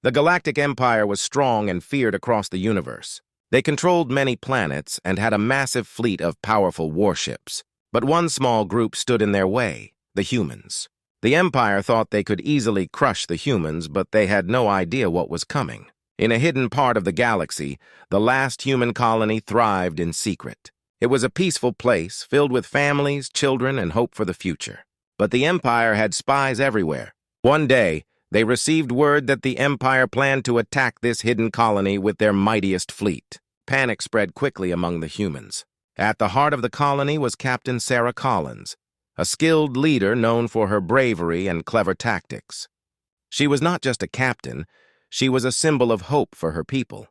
The Galactic Empire was strong and feared across the universe. They controlled many planets and had a massive fleet of powerful warships. But one small group stood in their way, the humans. The Empire thought they could easily crush the humans, but they had no idea what was coming. In a hidden part of the galaxy, the last human colony thrived in secret. It was a peaceful place, filled with families, children, and hope for the future. But the Empire had spies everywhere. One day, they received word that the Empire planned to attack this hidden colony with their mightiest fleet. Panic spread quickly among the humans. At the heart of the colony was Captain Sarah Collins, a skilled leader known for her bravery and clever tactics. She was not just a captain, she was a symbol of hope for her people.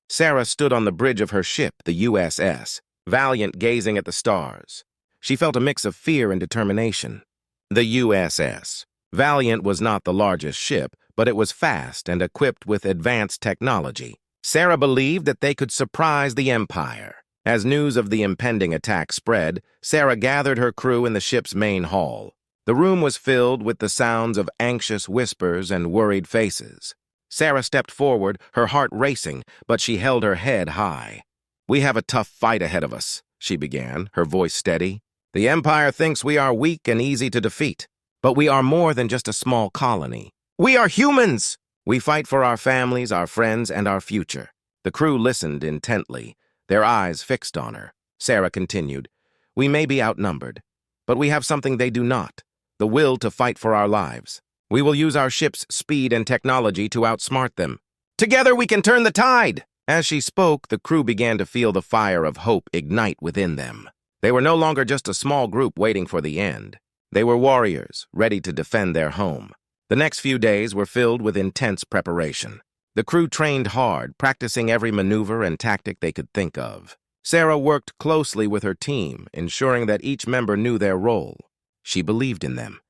Sarah stood on the bridge of her ship, the USS, Valiant, gazing at the stars. She felt a mix of fear and determination. The USS. Valiant was not the largest ship, but it was fast and equipped with advanced technology. Sarah believed that they could surprise the Empire. As news of the impending attack spread, Sarah gathered her crew in the ship's main hall. The room was filled with the sounds of anxious whispers and worried faces. Sarah stepped forward, her heart racing, but she held her head high. "We have a tough fight ahead of us," she began, her voice steady. "The Empire thinks we are weak and easy to defeat, but we are more than just a small colony. We are humans! We fight for our families, our friends, and our future." The crew listened intently, their eyes fixed on her. Sarah continued, "We may be outnumbered, but we have something they do not, the will to fight for our lives. We will use our ship's speed and technology to outsmart them. Together we can turn the tide!" As she spoke, the crew began to feel the fire of hope ignite within them. They were no longer just a small group waiting for the end. They were warriors, ready to defend their home. The next few days were filled with intense preparation. The crew trained hard, practicing every maneuver and tactic they could think of. Sarah worked closely with her team, ensuring that each member knew their role. She believed in them,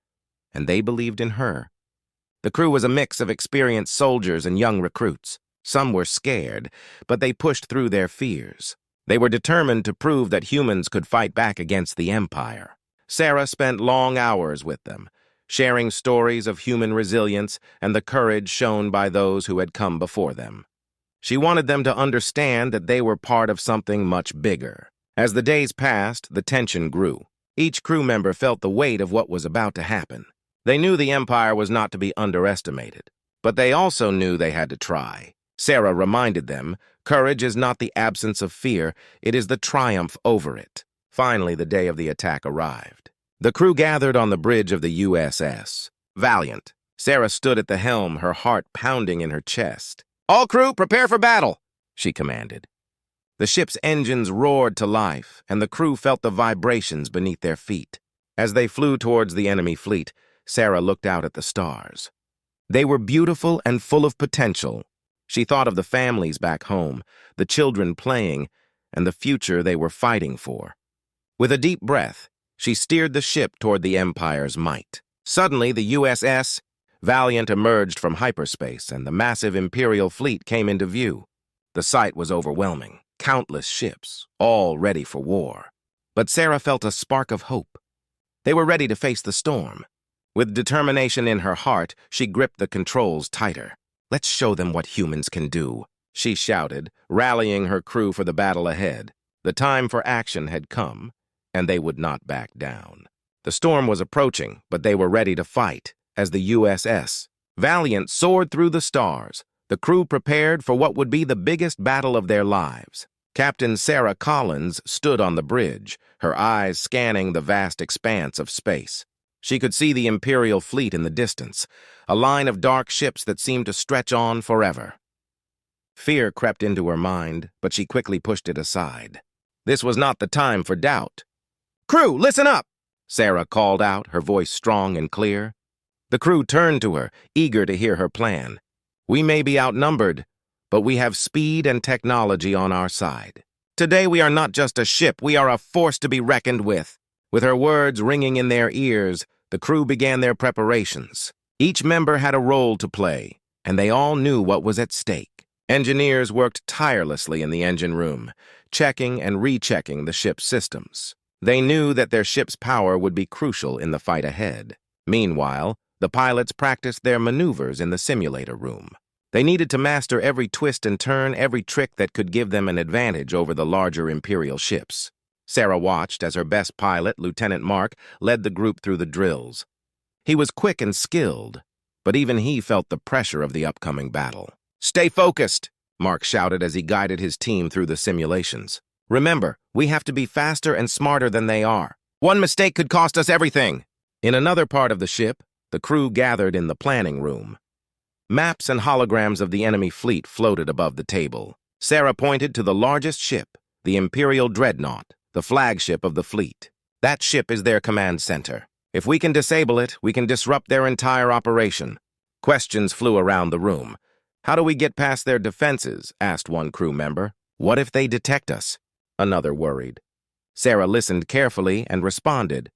and they believed in her. The crew was a mix of experienced soldiers and young recruits. Some were scared, but they pushed through their fears. They were determined to prove that humans could fight back against the Empire. Sarah spent long hours with them, sharing stories of human resilience and the courage shown by those who had come before them. She wanted them to understand that they were part of something much bigger. As the days passed, the tension grew. Each crew member felt the weight of what was about to happen. They knew the Empire was not to be underestimated, but they also knew they had to try. Sarah reminded them, courage is not the absence of fear, it is the triumph over it. Finally, the day of the attack arrived. The crew gathered on the bridge of the USS Valiant. Sarah stood at the helm, her heart pounding in her chest. "All crew, prepare for battle," she commanded. The ship's engines roared to life, and the crew felt the vibrations beneath their feet. As they flew towards the enemy fleet, Sarah looked out at the stars. They were beautiful and full of potential. She thought of the families back home, the children playing, and the future they were fighting for. With a deep breath, she steered the ship toward the Empire's might. Suddenly, the USS Valiant emerged from hyperspace, and the massive Imperial fleet came into view. The sight was overwhelming. Countless ships, all ready for war. But Sarah felt a spark of hope. They were ready to face the storm. With determination in her heart, she gripped the controls tighter. "Let's show them what humans can do," she shouted, rallying her crew for the battle ahead. The time for action had come, and they would not back down. The storm was approaching, but they were ready to fight. As the USS Valiant soared through the stars, the crew prepared for what would be the biggest battle of their lives. Captain Sarah Collins stood on the bridge, her eyes scanning the vast expanse of space. She could see the Imperial fleet in the distance, a line of dark ships that seemed to stretch on forever. Fear crept into her mind, but she quickly pushed it aside. This was not the time for doubt. "Crew, listen up!" Sarah called out, her voice strong and clear. The crew turned to her, eager to hear her plan. "We may be outnumbered, but we have speed and technology on our side. Today we are not just a ship, we are a force to be reckoned with." With her words ringing in their ears, the crew began their preparations. Each member had a role to play, and they all knew what was at stake. Engineers worked tirelessly in the engine room, checking and rechecking the ship's systems. They knew that their ship's power would be crucial in the fight ahead. Meanwhile, the pilots practiced their maneuvers in the simulator room. They needed to master every twist and turn, every trick that could give them an advantage over the larger Imperial ships. Sarah watched as her best pilot, Lieutenant Mark, led the group through the drills. He was quick and skilled, but even he felt the pressure of the upcoming battle. "Stay focused," Mark shouted as he guided his team through the simulations. "Remember, we have to be faster and smarter than they are. One mistake could cost us everything." In another part of the ship, the crew gathered in the planning room. Maps and holograms of the enemy fleet floated above the table. Sarah pointed to the largest ship, the Imperial Dreadnought, the flagship of the fleet. "That ship is their command center. If we can disable it, we can disrupt their entire operation." Questions flew around the room. "How do we get past their defenses?" asked one crew member. "What if they detect us?" Another worried. Sarah listened carefully and responded,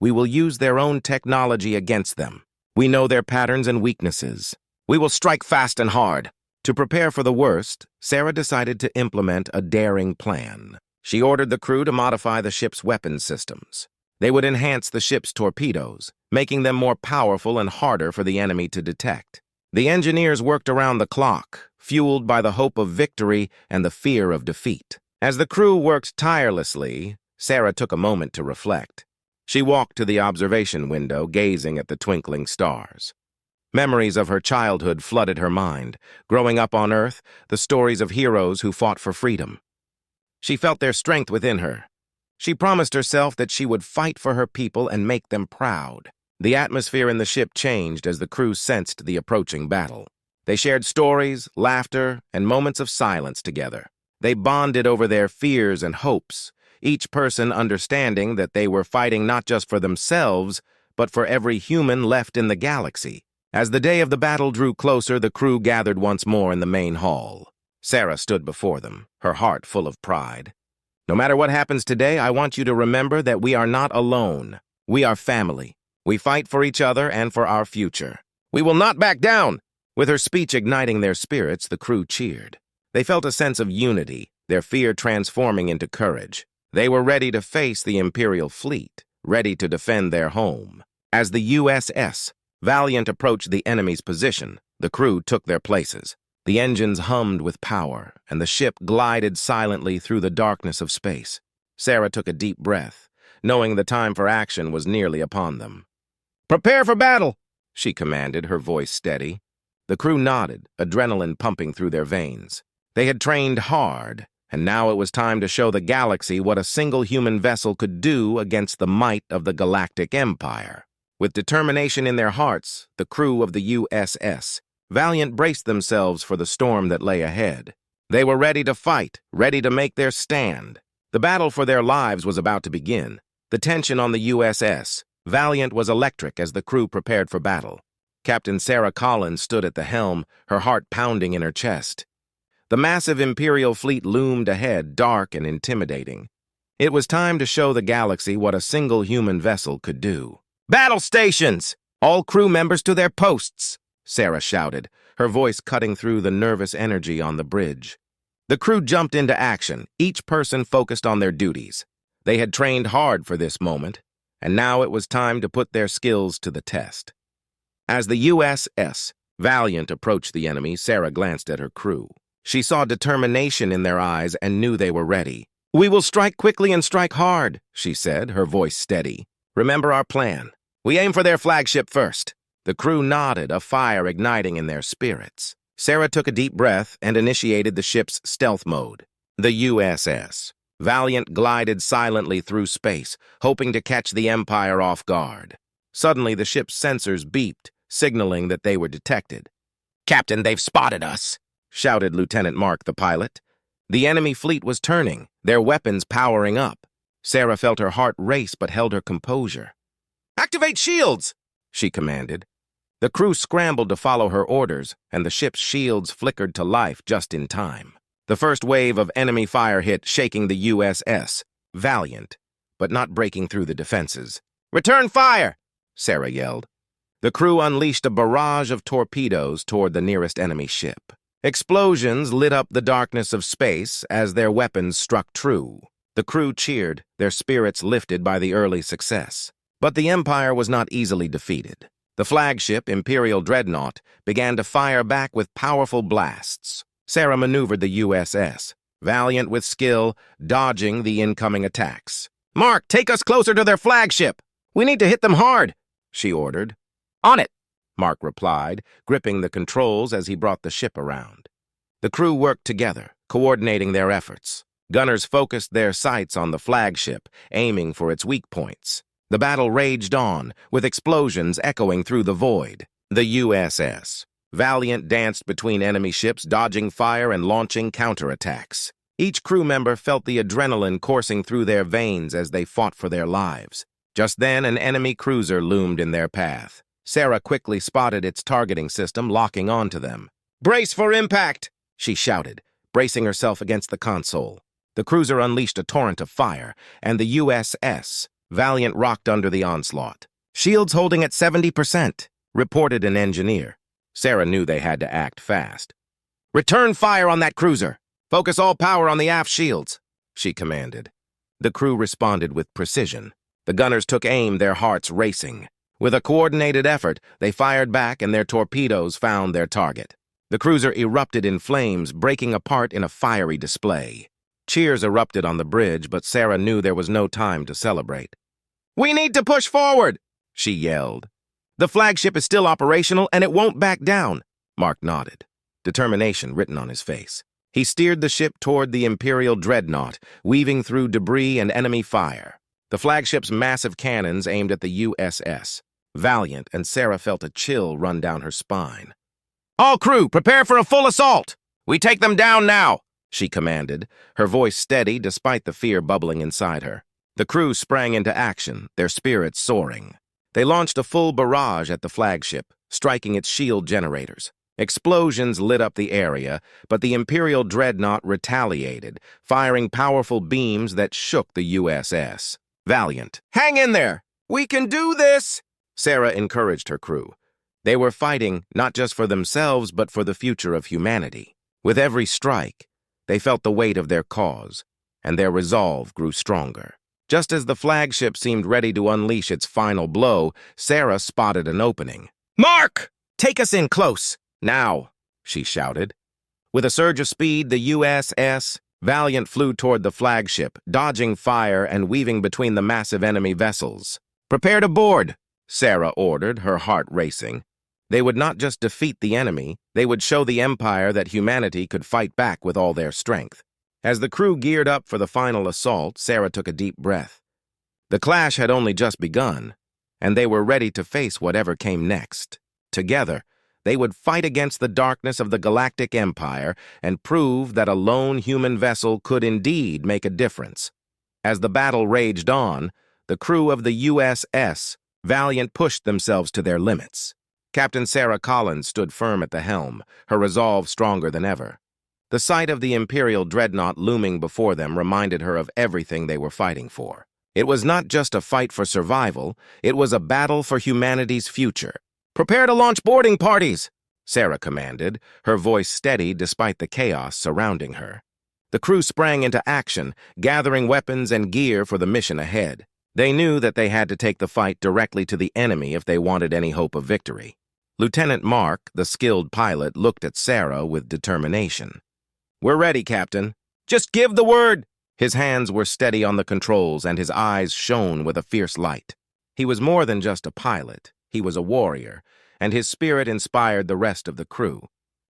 "We will use their own technology against them. We know their patterns and weaknesses. We will strike fast and hard." To prepare for the worst, Sarah decided to implement a daring plan. She ordered the crew to modify the ship's weapons systems. They would enhance the ship's torpedoes, making them more powerful and harder for the enemy to detect. The engineers worked around the clock, fueled by the hope of victory and the fear of defeat. As the crew worked tirelessly, Sarah took a moment to reflect. She walked to the observation window, gazing at the twinkling stars. Memories of her childhood flooded her mind. Growing up on Earth, the stories of heroes who fought for freedom. She felt their strength within her. She promised herself that she would fight for her people and make them proud. The atmosphere in the ship changed as the crew sensed the approaching battle. They shared stories, laughter, and moments of silence together. They bonded over their fears and hopes, each person understanding that they were fighting not just for themselves, but for every human left in the galaxy. As the day of the battle drew closer, the crew gathered once more in the main hall. Sarah stood before them, her heart full of pride. "No matter what happens today, I want you to remember that we are not alone. We are family. We fight for each other and for our future. We will not back down." With her speech igniting their spirits, the crew cheered. They felt a sense of unity, their fear transforming into courage. They were ready to face the Imperial fleet, ready to defend their home. As the USS Valiant approached the enemy's position, the crew took their places. The engines hummed with power, and the ship glided silently through the darkness of space. Sarah took a deep breath, knowing the time for action was nearly upon them. "Prepare for battle," she commanded, her voice steady. The crew nodded, adrenaline pumping through their veins. They had trained hard, and now it was time to show the galaxy what a single human vessel could do against the might of the Galactic Empire. With determination in their hearts, the crew of the USS Valiant braced themselves for the storm that lay ahead. They were ready to fight, ready to make their stand. The battle for their lives was about to begin. The tension on the USS Valiant was electric as the crew prepared for battle. Captain Sarah Collins stood at the helm, her heart pounding in her chest. The massive Imperial fleet loomed ahead, dark and intimidating. It was time to show the galaxy what a single human vessel could do. "Battle stations! All crew members to their posts!" Sarah shouted, her voice cutting through the nervous energy on the bridge. The crew jumped into action, each person focused on their duties. They had trained hard for this moment, and now it was time to put their skills to the test. As the USS Valiant approached the enemy, Sarah glanced at her crew. She saw determination in their eyes and knew they were ready. "We will strike quickly and strike hard," she said, her voice steady. "Remember our plan. We aim for their flagship first." The crew nodded, a fire igniting in their spirits. Sarah took a deep breath and initiated the ship's stealth mode. The USS Valiant glided silently through space, hoping to catch the Empire off guard. Suddenly, the ship's sensors beeped, signaling that they were detected. "Captain, they've spotted us," shouted Lieutenant Mark, the pilot. The enemy fleet was turning, their weapons powering up. Sarah felt her heart race but held her composure. "Activate shields!" she commanded. The crew scrambled to follow her orders, and the ship's shields flickered to life just in time. The first wave of enemy fire hit, shaking the USS Valiant, but not breaking through the defenses. "Return fire!" Sarah yelled. The crew unleashed a barrage of torpedoes toward the nearest enemy ship. Explosions lit up the darkness of space as their weapons struck true. The crew cheered, their spirits lifted by the early success. But the Empire was not easily defeated. The flagship, Imperial Dreadnought, began to fire back with powerful blasts. Sarah maneuvered the USS, Valiant with skill, dodging the incoming attacks. "Mark, take us closer to their flagship! We need to hit them hard!" she ordered. "On it!" Mark replied, gripping the controls as he brought the ship around. The crew worked together, coordinating their efforts. Gunners focused their sights on the flagship, aiming for its weak points. The battle raged on, with explosions echoing through the void. The USS Valiant danced between enemy ships, dodging fire and launching counterattacks. Each crew member felt the adrenaline coursing through their veins as they fought for their lives. Just then, an enemy cruiser loomed in their path. Sarah quickly spotted its targeting system, locking onto them. "Brace for impact!" she shouted, bracing herself against the console. The cruiser unleashed a torrent of fire, and the USS Valiant rocked under the onslaught. "Shields holding at 70%, reported an engineer. Sarah knew they had to act fast. "Return fire on that cruiser! Focus all power on the aft shields," she commanded. The crew responded with precision. The gunners took aim, their hearts racing. With a coordinated effort, they fired back and their torpedoes found their target. The cruiser erupted in flames, breaking apart in a fiery display. Cheers erupted on the bridge, but Sarah knew there was no time to celebrate. "We need to push forward!" she yelled. "The flagship is still operational, and it won't back down." Mark nodded, determination written on his face. He steered the ship toward the Imperial Dreadnought, weaving through debris and enemy fire. The flagship's massive cannons aimed at the USS Valiant, and Sarah felt a chill run down her spine. "All crew, prepare for a full assault! We take them down now!" she commanded, her voice steady despite the fear bubbling inside her. The crew sprang into action, their spirits soaring. They launched a full barrage at the flagship, striking its shield generators. Explosions lit up the area, but the Imperial Dreadnought retaliated, firing powerful beams that shook the USS Valiant. "Hang in there! We can do this!" Sarah encouraged her crew. They were fighting not just for themselves, but for the future of humanity. With every strike, they felt the weight of their cause, and their resolve grew stronger. Just as the flagship seemed ready to unleash its final blow, Sarah spotted an opening. "Mark! Take us in close! Now!" she shouted. With a surge of speed, the USS Valiant flew toward the flagship, dodging fire and weaving between the massive enemy vessels. "Prepare to board," Sarah ordered, her heart racing. They would not just defeat the enemy, they would show the Empire that humanity could fight back with all their strength. As the crew geared up for the final assault, Sarah took a deep breath. The clash had only just begun, and they were ready to face whatever came next. Together, they would fight against the darkness of the Galactic Empire and prove that a lone human vessel could indeed make a difference. As the battle raged on, the crew of the USS Valiant pushed themselves to their limits. Captain Sarah Collins stood firm at the helm, her resolve stronger than ever. The sight of the Imperial Dreadnought looming before them reminded her of everything they were fighting for. It was not just a fight for survival, it was a battle for humanity's future. "Prepare to launch boarding parties," Sarah commanded, her voice steady despite the chaos surrounding her. The crew sprang into action, gathering weapons and gear for the mission ahead. They knew that they had to take the fight directly to the enemy if they wanted any hope of victory. Lieutenant Mark, the skilled pilot, looked at Sarah with determination. "We're ready, Captain. Just give the word!" His hands were steady on the controls, and his eyes shone with a fierce light. He was more than just a pilot. He was a warrior, and his spirit inspired the rest of the crew.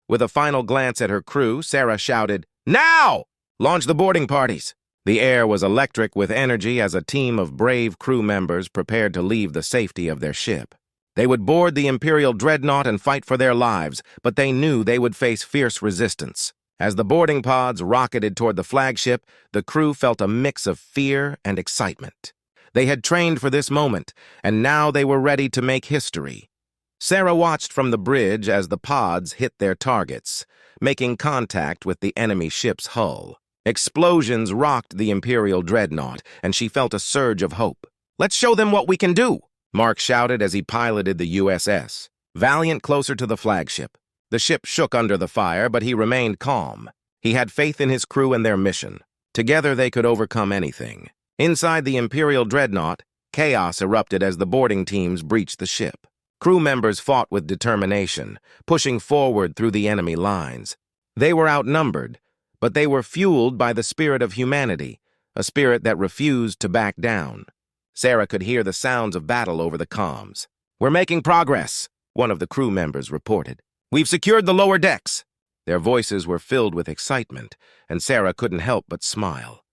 With a final glance at her crew, Sarah shouted, "Now! Launch the boarding parties!" The air was electric with energy as a team of brave crew members prepared to leave the safety of their ship. They would board the Imperial Dreadnought and fight for their lives, but they knew they would face fierce resistance. As the boarding pods rocketed toward the flagship, the crew felt a mix of fear and excitement. They had trained for this moment, and now they were ready to make history. Sarah watched from the bridge as the pods hit their targets, making contact with the enemy ship's hull. Explosions rocked the Imperial Dreadnought, and she felt a surge of hope. "Let's show them what we can do," Mark shouted as he piloted the USS Valiant closer to the flagship. The ship shook under the fire, but he remained calm. He had faith in his crew and their mission. Together they could overcome anything. Inside the Imperial Dreadnought, chaos erupted as the boarding teams breached the ship. Crew members fought with determination, pushing forward through the enemy lines. They were outnumbered, but they were fueled by the spirit of humanity, a spirit that refused to back down. Sarah could hear the sounds of battle over the comms. "We're making progress," one of the crew members reported. "We've secured the lower decks." Their voices were filled with excitement, and Sarah couldn't help but smile.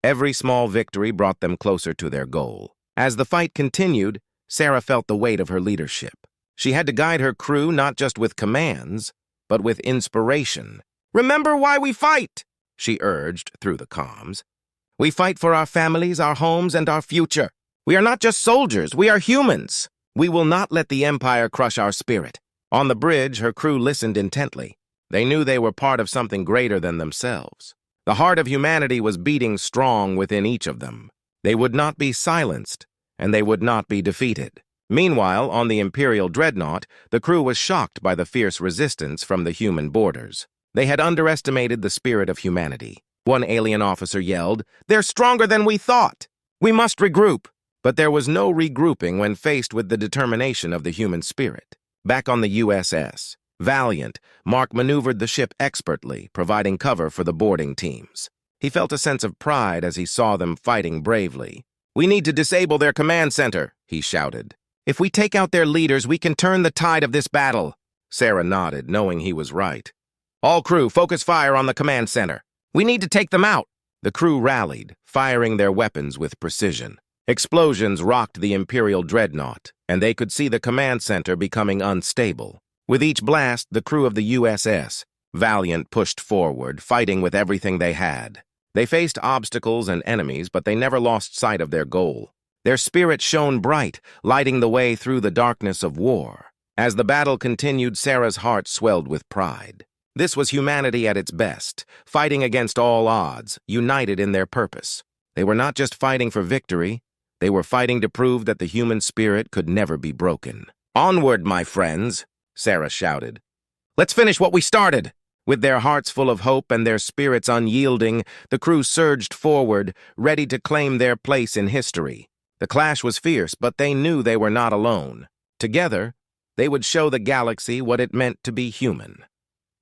Every small victory brought them closer to their goal. As the fight continued, Sarah felt the weight of her leadership. She had to guide her crew not just with commands, but with inspiration. "Remember why we fight," she urged through the comms. "We fight for our families, our homes, and our future. We are not just soldiers, we are humans. We will not let the Empire crush our spirit." On the bridge, her crew listened intently. They knew they were part of something greater than themselves. The heart of humanity was beating strong within each of them. They would not be silenced, and they would not be defeated. Meanwhile, on the Imperial Dreadnought, the crew was shocked by the fierce resistance from the human boarders. They had underestimated the spirit of humanity. One alien officer yelled, "They're stronger than we thought! We must regroup!" But there was no regrouping when faced with the determination of the human spirit. Back on the USS, Valiant, Mark maneuvered the ship expertly, providing cover for the boarding teams. He felt a sense of pride as he saw them fighting bravely. "We need to disable their command center," he shouted. "If we take out their leaders, we can turn the tide of this battle." Sarah nodded, knowing he was right. "All crew, focus fire on the command center. We need to take them out." The crew rallied, firing their weapons with precision. Explosions rocked the Imperial Dreadnought, and they could see the command center becoming unstable. With each blast, the crew of the USS, Valiant, pushed forward, fighting with everything they had. They faced obstacles and enemies, but they never lost sight of their goal. Their spirit shone bright, lighting the way through the darkness of war. As the battle continued, Sarah's heart swelled with pride. This was humanity at its best, fighting against all odds, united in their purpose. They were not just fighting for victory, they were fighting to prove that the human spirit could never be broken. "Onward, my friends," Sarah shouted. "Let's finish what we started." With their hearts full of hope and their spirits unyielding, the crew surged forward, ready to claim their place in history. The clash was fierce, but they knew they were not alone. Together, they would show the galaxy what it meant to be human.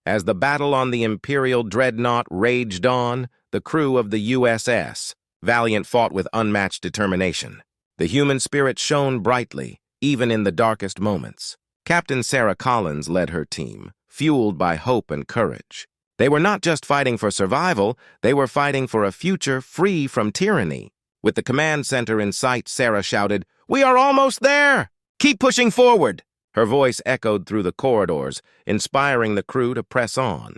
As the battle on the Imperial Dreadnought raged on, the crew of the USS, Valiant, fought with unmatched determination. The human spirit shone brightly, even in the darkest moments. Captain Sarah Collins led her team, fueled by hope and courage. They were not just fighting for survival, they were fighting for a future free from tyranny. With the command center in sight, Sarah shouted, "We are almost there! Keep pushing forward!" Her voice echoed through the corridors, inspiring the crew to press on.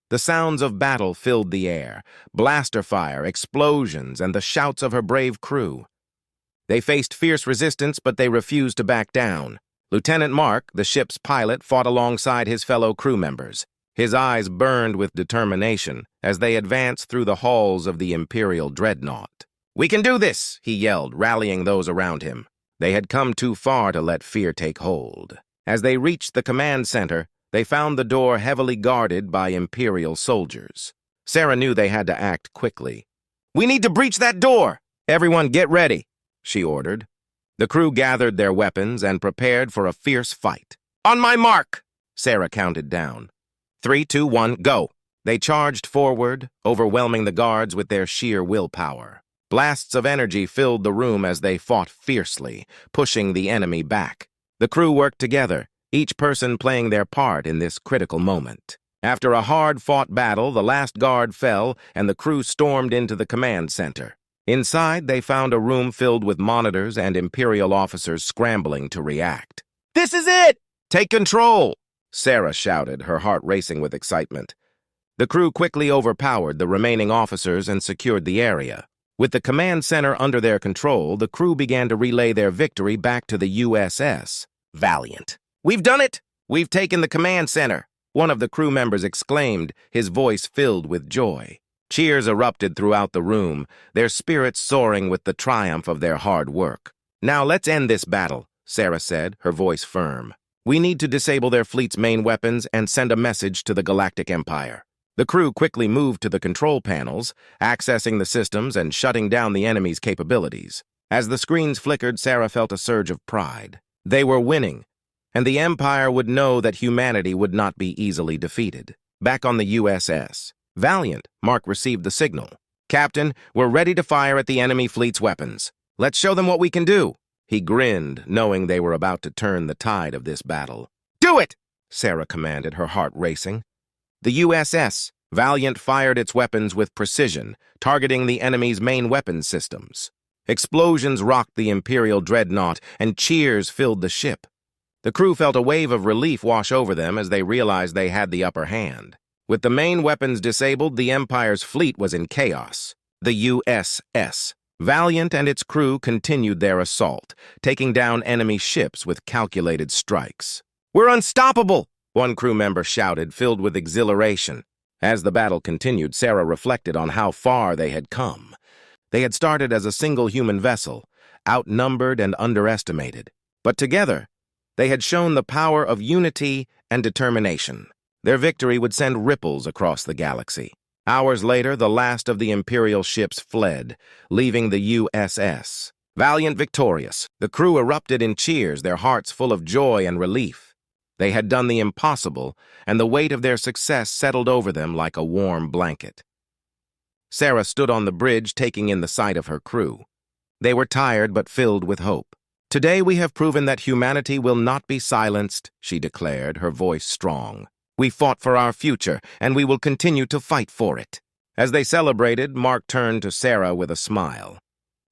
The sounds of battle filled the air, blaster fire, explosions, and the shouts of her brave crew. They faced fierce resistance, but they refused to back down. Lieutenant Mark, the ship's pilot, fought alongside his fellow crew members. His eyes burned with determination as they advanced through the halls of the Imperial Dreadnought. "We can do this!" he yelled, rallying those around him. They had come too far to let fear take hold. As they reached the command center, they found the door heavily guarded by Imperial soldiers. Sarah knew they had to act quickly. "We need to breach that door! Everyone get ready!" she ordered. The crew gathered their weapons and prepared for a fierce fight. "On my mark!" Sarah counted down. 3, 2, 1, go! They charged forward, overwhelming the guards with their sheer willpower. Blasts of energy filled the room as they fought fiercely, pushing the enemy back. The crew worked together, each person playing their part in this critical moment. After a hard-fought battle, the last guard fell, and the crew stormed into the command center. Inside, they found a room filled with monitors and Imperial officers scrambling to react. "This is it! Take control!" Sarah shouted, her heart racing with excitement. The crew quickly overpowered the remaining officers and secured the area. With the command center under their control, the crew began to relay their victory back to the USS Valiant. "We've done it! We've taken the command center!" One of the crew members exclaimed, his voice filled with joy. Cheers erupted throughout the room, their spirits soaring with the triumph of their hard work. "Now let's end this battle," Sarah said, her voice firm. "We need to disable their fleet's main weapons and send a message to the Galactic Empire." The crew quickly moved to the control panels, accessing the systems and shutting down the enemy's capabilities. As the screens flickered, Sarah felt a surge of pride. They were winning. and the Empire would know that humanity would not be easily defeated. Back on the USS Valiant, Mark received the signal. "Captain, we're ready to fire at the enemy fleet's weapons. Let's show them what we can do." He grinned, knowing they were about to turn the tide of this battle. "Do it!" Sarah commanded, her heart racing. The USS Valiant fired its weapons with precision, targeting the enemy's main weapon systems. Explosions rocked the Imperial dreadnought, and cheers filled the ship. The crew felt a wave of relief wash over them as they realized they had the upper hand. With the main weapons disabled, the Empire's fleet was in chaos. The USS Valiant and its crew continued their assault, taking down enemy ships with calculated strikes. "We're unstoppable!" one crew member shouted, filled with exhilaration. As the battle continued, Sarah reflected on how far they had come. They had started as a single human vessel, outnumbered and underestimated. But together, they had shown the power of unity and determination. Their victory would send ripples across the galaxy. Hours later, the last of the Imperial ships fled, leaving the USS Valiant victorious. The crew erupted in cheers, their hearts full of joy and relief. They had done the impossible, and the weight of their success settled over them like a warm blanket. Sarah stood on the bridge, taking in the sight of her crew. They were tired but filled with hope. "Today we have proven that humanity will not be silenced," she declared, her voice strong. "We fought for our future, and we will continue to fight for it." As they celebrated, Mark turned to Sarah with a smile.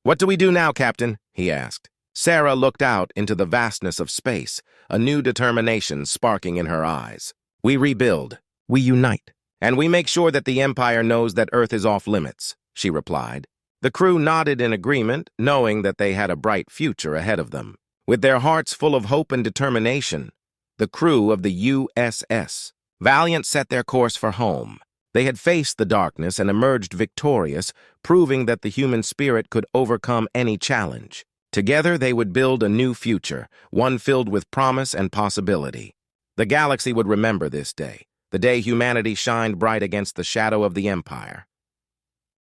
"What do we do now, Captain?" he asked. Sarah looked out into the vastness of space, a new determination sparking in her eyes. "We rebuild, we unite, and we make sure that the Empire knows that Earth is off limits," she replied. The crew nodded in agreement, knowing that they had a bright future ahead of them. With their hearts full of hope and determination, the crew of the USS Valiant set their course for home. They had faced the darkness and emerged victorious, proving that the human spirit could overcome any challenge. Together, they would build a new future, one filled with promise and possibility. The galaxy would remember this day, the day humanity shined bright against the shadow of the Empire.